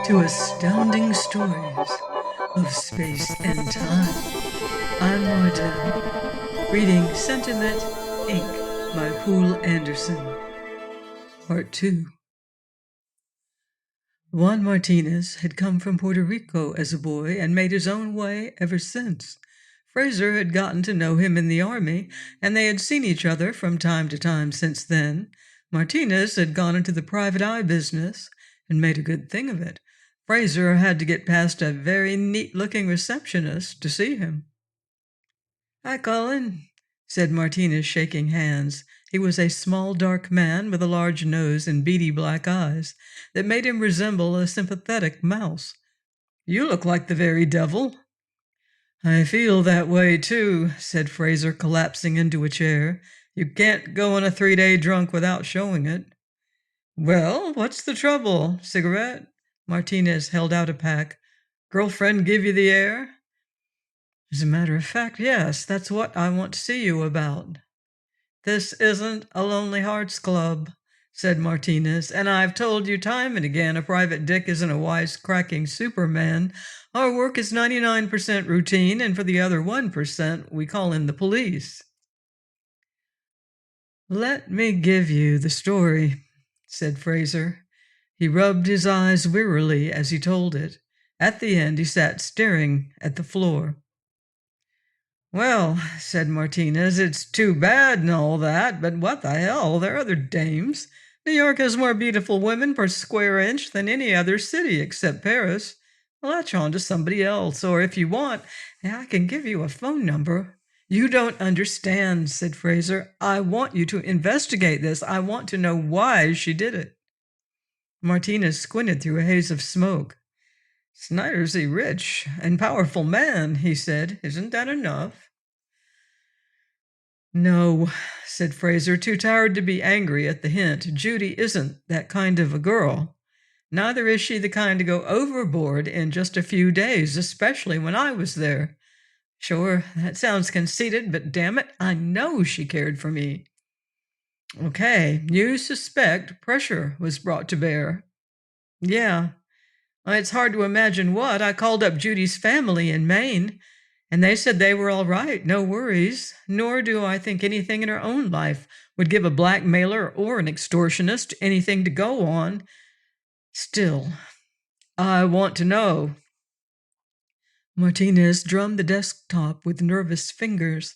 to astounding stories of space and time. I'm Martin, reading Sentiment Inc. by Poul Anderson. Part 2. Juan Martinez had come from Puerto Rico as a boy and made his own way ever since. Fraser had gotten to know him in the army, and they had seen each other from time to time since then. Martinez had gone into the private eye business and made a good thing of it. Fraser had to get past a very neat-looking receptionist to see him. "Hi, Colin," said Martinez, shaking hands. He was a small, dark man with a large nose and beady black eyes that made him resemble a sympathetic mouse. "You look like the very devil." "I feel that way, too," said Fraser, collapsing into a chair. "You can't go on a 3-day drunk without showing it." "Well, what's the trouble? Cigarette?" Martinez held out a pack. "Girlfriend give you the air?" "As a matter of fact, yes, that's what I want to see you about." "This isn't a Lonely Hearts Club," said Martinez, "and I've told you time and again a private dick isn't a wisecracking Superman. Our work is 99% routine, and for the other 1%, we call in the police." "Let me give you the story," said Fraser. He rubbed his eyes wearily as he told it. At the end, he sat staring at the floor. "Well," said Martinez, "it's too bad and all that, but what the hell, there are other dames. New York has more beautiful women per square inch than any other city except Paris. Latch on to somebody else, or if you want, I can give you a phone number." "You don't understand," said Fraser. "I want you to investigate this. I want to know why she did it." Martinez squinted through a haze of smoke. "Snyder's a rich and powerful man," he said. "Isn't that enough?" "No," said Fraser, too tired to be angry at the hint. "Judy isn't that kind of a girl. Neither is she the kind to go overboard in just a few days, especially when I was there. Sure, that sounds conceited, but damn it, I know she cared for me." "Okay, you suspect pressure was brought to bear." "Yeah. It's hard to imagine what. I called up Judy's family in Maine, and they said they were all right, no worries. Nor do I think anything in her own life would give a blackmailer or an extortionist anything to go on. Still, I want to know." Martinez drummed the desktop with nervous fingers.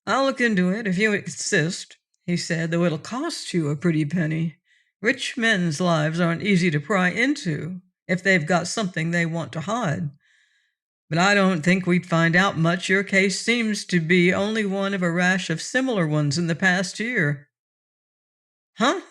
"I'll look into it if you insist," he said, "though it'll cost you a pretty penny. Rich men's lives aren't easy to pry into if they've got something they want to hide. But I don't think we'd find out much. Your case seems to be only one of a rash of similar ones in the past year." "Huh?"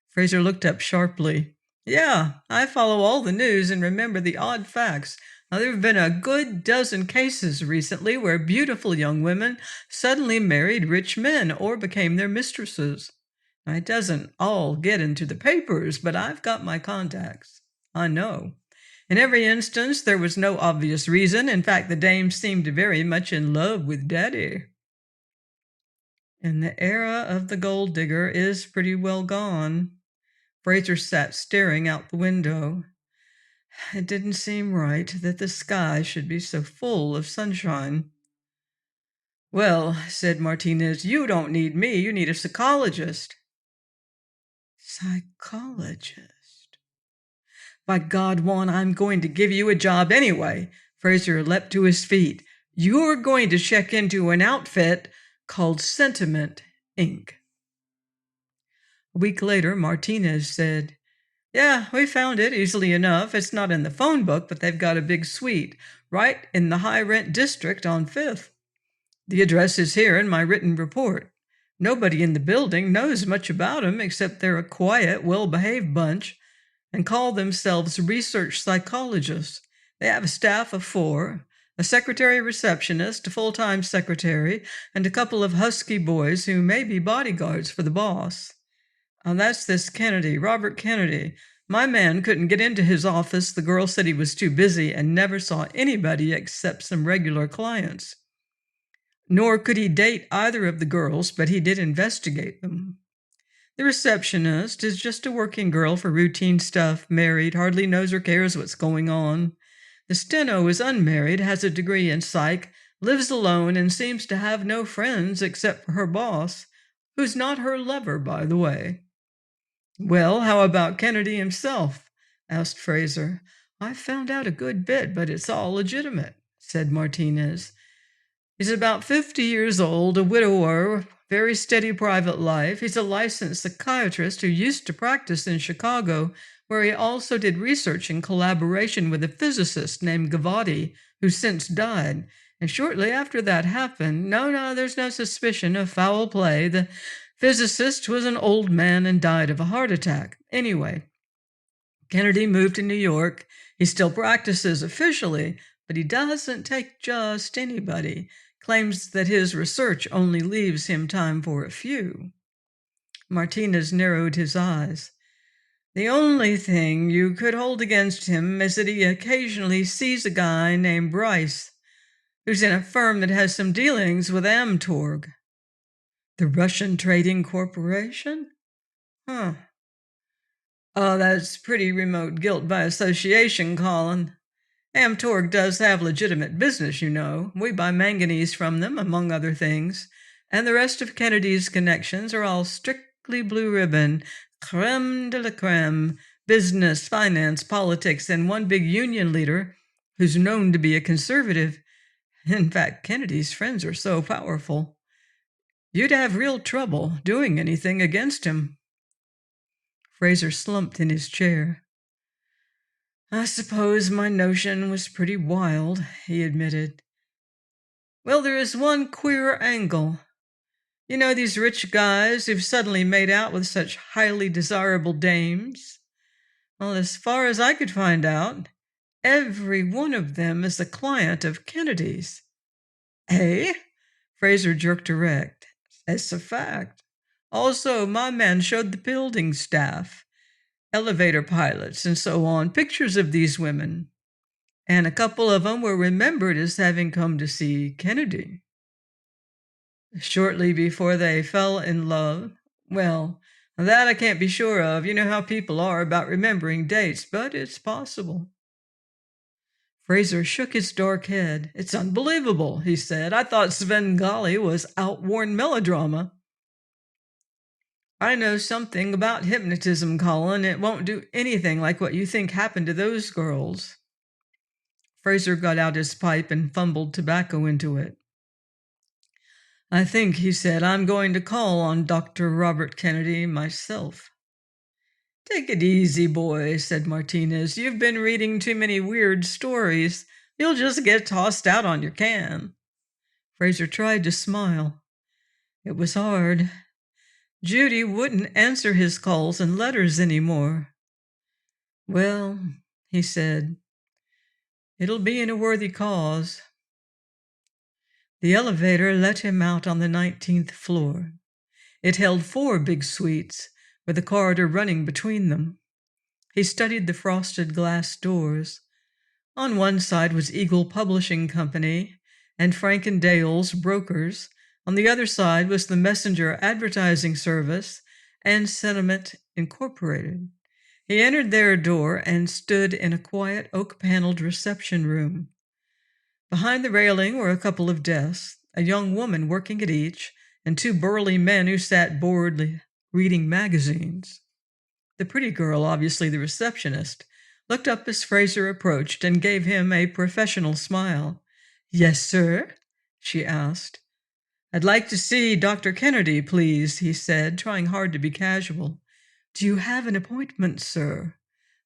Fraser looked up sharply. "Yeah, I follow all the news and remember the odd facts. Now, there have been a good dozen cases recently where beautiful young women suddenly married rich men or became their mistresses. Now, it doesn't all get into the papers, but I've got my contacts. I know. In every instance, there was no obvious reason. In fact, the dames seemed very much in love with Daddy." "And the era of the gold digger is pretty well gone." Fraser sat staring out the window. It didn't seem right that the sky should be so full of sunshine. "Well," said Martinez, "you don't need me. You need a psychologist." "Psychologist? By God, Juan, I'm going to give you a job anyway." Fraser leapt to his feet. "You're going to check into an outfit called Sentiment Inc." A week later, Martinez said, "Yeah, we found it easily enough. It's not in the phone book, but they've got a big suite right in the high-rent district on 5th. The address is here in my written report. Nobody in the building knows much about them except they're a quiet, well-behaved bunch and call themselves research psychologists. They have a staff of 4, a secretary receptionist, a full-time secretary, and a couple of husky boys who may be bodyguards for the boss. That's this Kennedy, Robert Kennedy. My man couldn't get into his office. The girl said he was too busy and never saw anybody except some regular clients. Nor could he date either of the girls, but he did investigate them. The receptionist is just a working girl for routine stuff, married, hardly knows or cares what's going on. The steno is unmarried, has a degree in psych, lives alone, and seems to have no friends except for her boss, who's not her lover, by the way. Well, how about Kennedy himself? Asked Fraser. I've found out a good bit, but it's all legitimate, said Martinez. He's about 50 years old, a widower, very steady private life. He's a licensed psychiatrist who used to practice in Chicago, where he also did research in collaboration with a physicist named Gavati, who since died. And shortly after that happened, there's no suspicion of foul play. The physicist was an old man and died of a heart attack. Anyway, Kennedy moved to New York. He still practices officially, but he doesn't take just anybody. Claims that his research only leaves him time for a few. Martinez narrowed his eyes. The only thing you could hold against him is that he occasionally sees a guy named Bryce, who's in a firm that has some dealings with Amtorg. The Russian Trading Corporation? Huh. Oh, that's pretty remote guilt by association, Colin. Amtorg does have legitimate business, you know. We buy manganese from them, among other things. And the rest of Kennedy's connections are all strictly blue ribbon, creme de la creme, business, finance, politics, and one big union leader who's known to be a conservative. In fact, Kennedy's friends are so powerful. You'd have real trouble doing anything against him. Fraser slumped in his chair. I suppose my notion was pretty wild, he admitted. Well, there is one queer angle. You know these rich guys who've suddenly made out with such highly desirable dames? Well, as far as I could find out, every one of them is a client of Kennedy's. Eh? Fraser jerked erect. It's a fact. Also, my man showed the building staff, elevator pilots, and so on, pictures of these women. And a couple of them were remembered as having come to see Kennedy. Shortly before they fell in love? Well, that I can't be sure of. You know how people are about remembering dates, but it's possible. Fraser shook his dark head. It's unbelievable, he said. I thought Svengali was outworn melodrama. I know something about hypnotism, Colin. It won't do anything like what you think happened to those girls. Fraser got out his pipe and fumbled tobacco into it. I think, he said, I'm going to call on Dr. Robert Kennedy myself. Take it easy, boy, said Martinez. You've been reading too many weird stories. You'll just get tossed out on your can. Fraser tried to smile. It was hard. Judy wouldn't answer his calls and letters anymore. Well, he said, it'll be in a worthy cause. The elevator let him out on the 19th floor. It held 4 big suites, with a corridor running between them. He studied the frosted glass doors. On one side was Eagle Publishing Company and Frank and Dale's brokers. On the other side was the Messenger Advertising Service and Sentiment Incorporated. He entered their door and stood in a quiet oak-paneled reception room. Behind the railing were a couple of desks, a young woman working at each, and 2 burly men who sat boredly reading magazines. The pretty girl, obviously the receptionist, looked up as Fraser approached and gave him a professional smile. Yes, sir? She asked. I'd like to see Dr. Kennedy, please, he said, trying hard to be casual. Do you have an appointment, sir?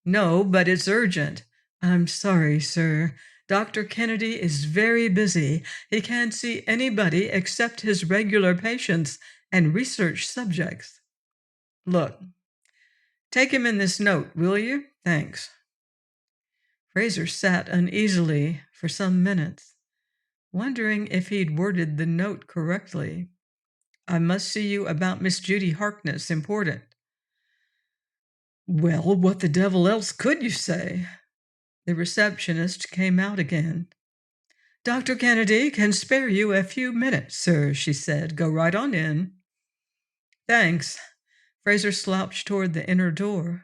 No, but it's urgent. I'm sorry, sir. Dr. Kennedy is very busy. He can't see anybody except his regular patients and research subjects. Look, take him in this note, will you? Thanks. Fraser sat uneasily for some minutes, wondering if he'd worded the note correctly. I must see you about Miss Judy Harkness, important. Well, what the devil else could you say? The receptionist came out again. Dr. Kennedy can spare you a few minutes, sir, she said. Go right on in. Thanks. Fraser slouched toward the inner door.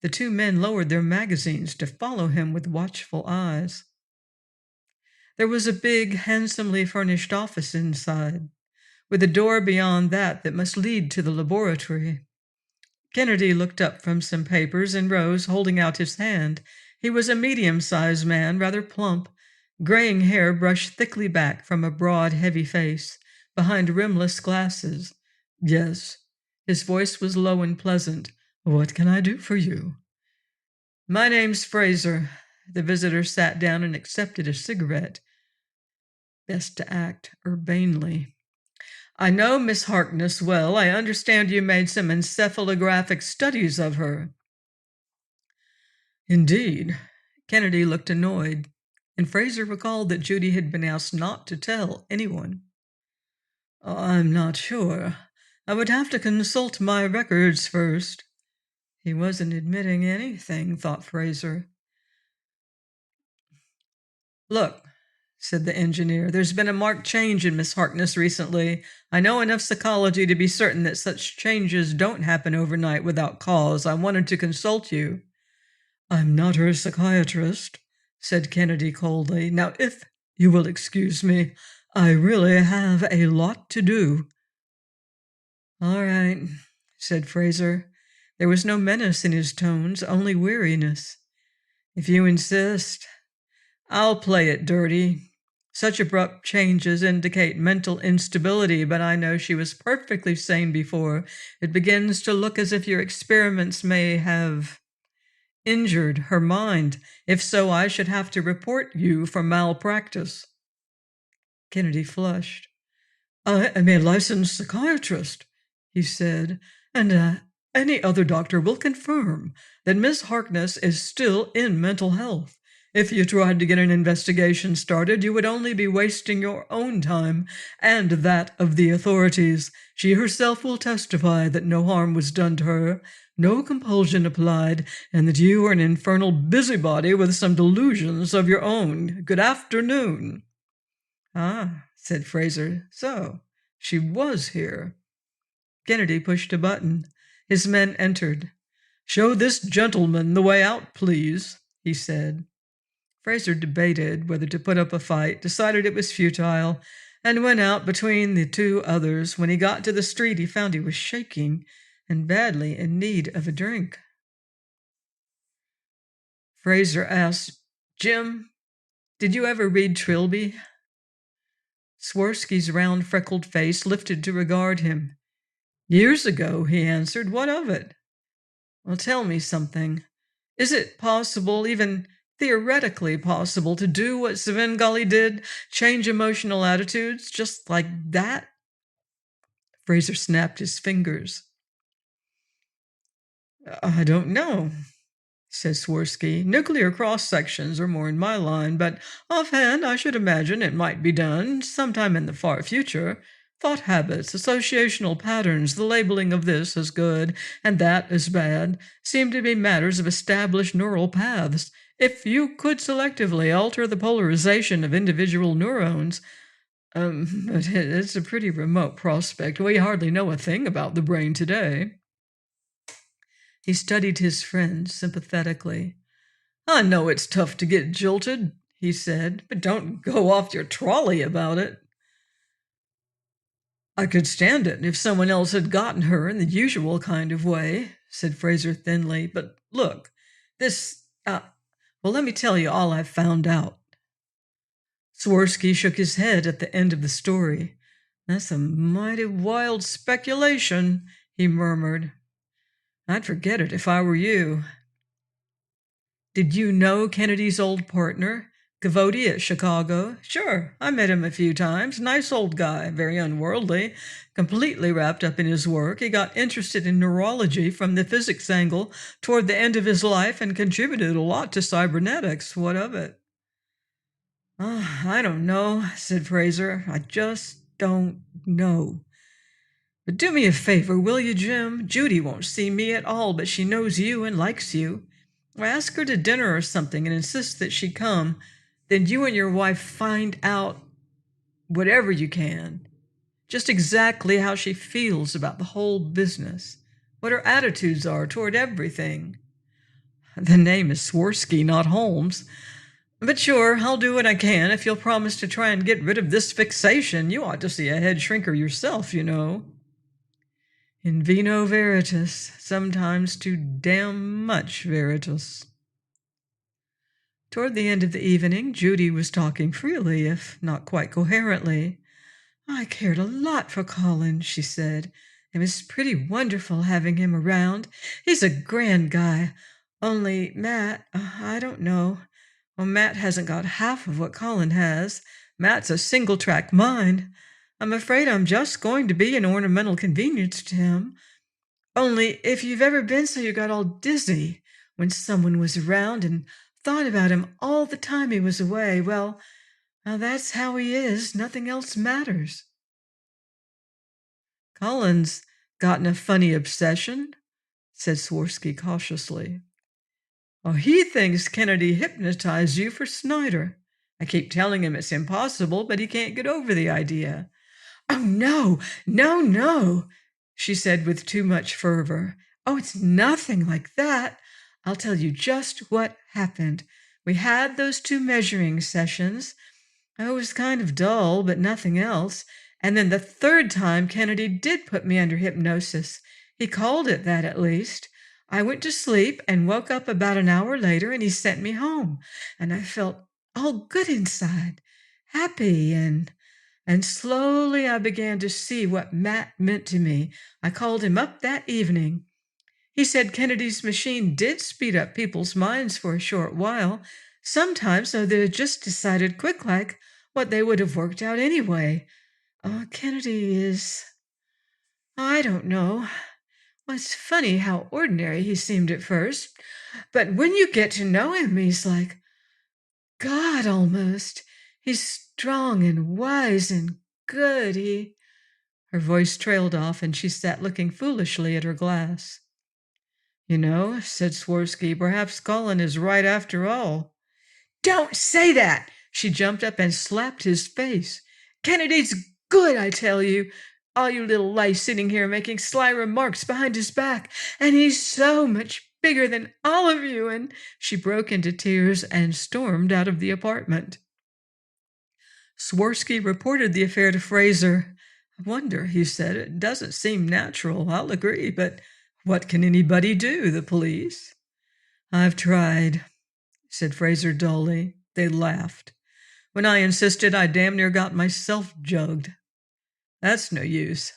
The two men lowered their magazines to follow him with watchful eyes. There was a big, handsomely furnished office inside, with a door beyond that must lead to the laboratory. Kennedy looked up from some papers and rose, holding out his hand. He was a medium-sized man, rather plump. Graying hair brushed thickly back from a broad, heavy face, behind rimless glasses. Yes. His voice was low and pleasant. What can I do for you? My name's Fraser. The visitor sat down and accepted a cigarette. Best to act urbanely. I know Miss Harkness well. I understand you made some encephalographic studies of her. Indeed. Kennedy looked annoyed, and Fraser recalled that Judy had been asked not to tell anyone. I'm not sure. I would have to consult my records first. He wasn't admitting anything, thought Fraser. Look, said the engineer, there's been a marked change in Miss Harkness recently. I know enough psychology to be certain that such changes don't happen overnight without cause. I wanted to consult you. I'm not her psychiatrist, said Kennedy coldly. Now, if you will excuse me, I really have a lot to do. All right, said Fraser. There was no menace in his tones, only weariness. If you insist, I'll play it dirty. Such abrupt changes indicate mental instability, but I know she was perfectly sane before. It begins to look as if your experiments may have injured her mind. If so, I should have to report you for malpractice. Kennedy flushed. I am a licensed psychiatrist, he said, and any other doctor will confirm that Miss Harkness is still in mental health. If you tried to get an investigation started, you would only be wasting your own time and that of the authorities. She herself will testify that no harm was done to her, no compulsion applied, and that you are an infernal busybody with some delusions of your own. Good afternoon. Ah, said Fraser. So, she was here. Kennedy pushed a button. His men entered. Show this gentleman the way out, please, he said. Fraser debated whether to put up a fight, decided it was futile, and went out between the two others. When he got to the street, he found he was shaking and badly in need of a drink. Fraser asked, Jim, did you ever read Trilby? Swirsky's round, freckled face lifted to regard him. Years ago, he answered. What of it? Well, tell me something. Is it possible, even theoretically possible, to do what Svengali did, change emotional attitudes just like that? Fraser snapped his fingers. I don't know, said Swirsky. Nuclear cross-sections are more in my line, but offhand I should imagine it might be done sometime in the far future. Thought habits, associational patterns, the labeling of this as good and that as bad, seem to be matters of established neural paths. If you could selectively alter the polarization of individual neurons, but it's a pretty remote prospect. We hardly know a thing about the brain today. He studied his friend sympathetically. I know it's tough to get jilted, he said, but don't go off your trolley about it. I could stand it if someone else had gotten her in the usual kind of way, said Fraser thinly. But look, well, let me tell you all I've found out. Swirsky shook his head at the end of the story. That's a mighty wild speculation, he murmured. I'd forget it if I were you. Did you know Kennedy's old partner, Cavoti at Chicago? Sure, I met him a few times. Nice old guy, very unworldly, completely wrapped up in his work. He got interested in neurology from the physics angle toward the end of his life and contributed a lot to cybernetics. What of it? Oh, I don't know, said Fraser. I just don't know. But do me a favor, will you, Jim? Judy won't see me at all, but she knows you and likes you. Or ask her to dinner or something and insist that she come. Then you and your wife find out whatever you can, just exactly how she feels about the whole business. what her attitudes are toward everything. The name is Swirsky, not Holmes. But sure, I'll do what I can if you'll promise to try and get rid of this fixation. You ought to see a head shrinker yourself, you know. In vino veritas, sometimes too damn much veritas. Toward the end of the evening, Judy was talking freely, if not quite coherently. I cared a lot for Colin, she said. It was pretty wonderful having him around. He's a grand guy. Only Matt, I don't know. Well, Matt hasn't got half of what Colin has. Matt's a single-track mind. I'm afraid I'm just going to be an ornamental convenience to him. Only if you've ever been so you got all dizzy when someone was around and thought about him all the time he was away, well, now that's how he is. Nothing else matters. Colin's gotten a funny obsession, said Swirsky cautiously. Oh, he thinks Kennedy hypnotized you for Snyder. I keep telling him it's impossible, but he can't get over the idea. Oh, no, she said with too much fervor. Oh, it's nothing like that. I'll tell you just what happened. We had those 2 measuring sessions. Oh, it was kind of dull, but nothing else. And then the 3rd time, Kennedy did put me under hypnosis. He called it that, at least. I went to sleep and woke up about an hour later, and he sent me home. And I felt all good inside, happy, and slowly I began to see what Matt meant to me. I called him up that evening. He said Kennedy's machine did speed up people's minds for a short while. Sometimes, so they just decided quick-like what they would have worked out anyway. Kennedy is... I don't know. Well, it's funny how ordinary he seemed at first. But when you get to know him, he's like God almost. He's strong and wise and good. Her voice trailed off, and she sat looking foolishly at her glass. You know, said Swirsky, perhaps Colin is right after all. Don't say that! She jumped up and slapped his face. Kennedy's good, I tell you. All you little lice sitting here making sly remarks behind his back. And he's so much bigger than all of you. And she broke into tears and stormed out of the apartment. Swirsky reported the affair to Fraser. I wonder, he said, it doesn't seem natural, I'll agree, but what can anybody do, the police? I've tried, said Fraser dully. They laughed. When I insisted, I damn near got myself jugged. That's no use.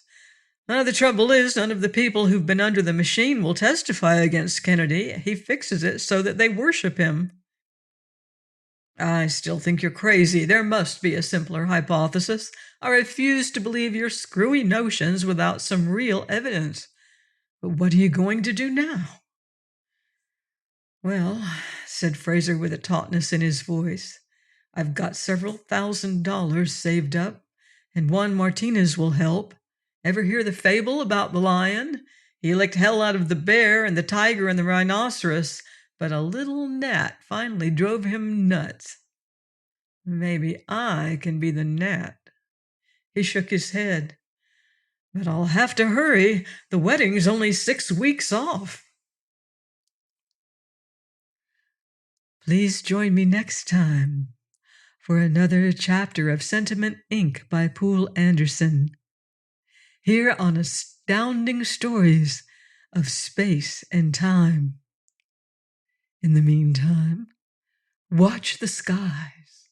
The trouble is, none of the people who've been under the machine will testify against Kennedy. He fixes it so that they worship him. I still think you're crazy. There must be a simpler hypothesis. I refuse to believe your screwy notions without some real evidence. But what are you going to do now? Well, said Fraser with a tautness in his voice, I've got several $1,000s saved up, and Juan Martinez will help. Ever hear the fable about the lion? He licked hell out of the bear and the tiger and the rhinoceros, but a little gnat finally drove him nuts. Maybe I can be the gnat. He shook his head. But I'll have to hurry. The wedding's only 6 weeks off. Please join me next time for another chapter of Sentiment Inc. by Poul Anderson, here on Astounding Stories of Space and Time. In the meantime, watch the skies.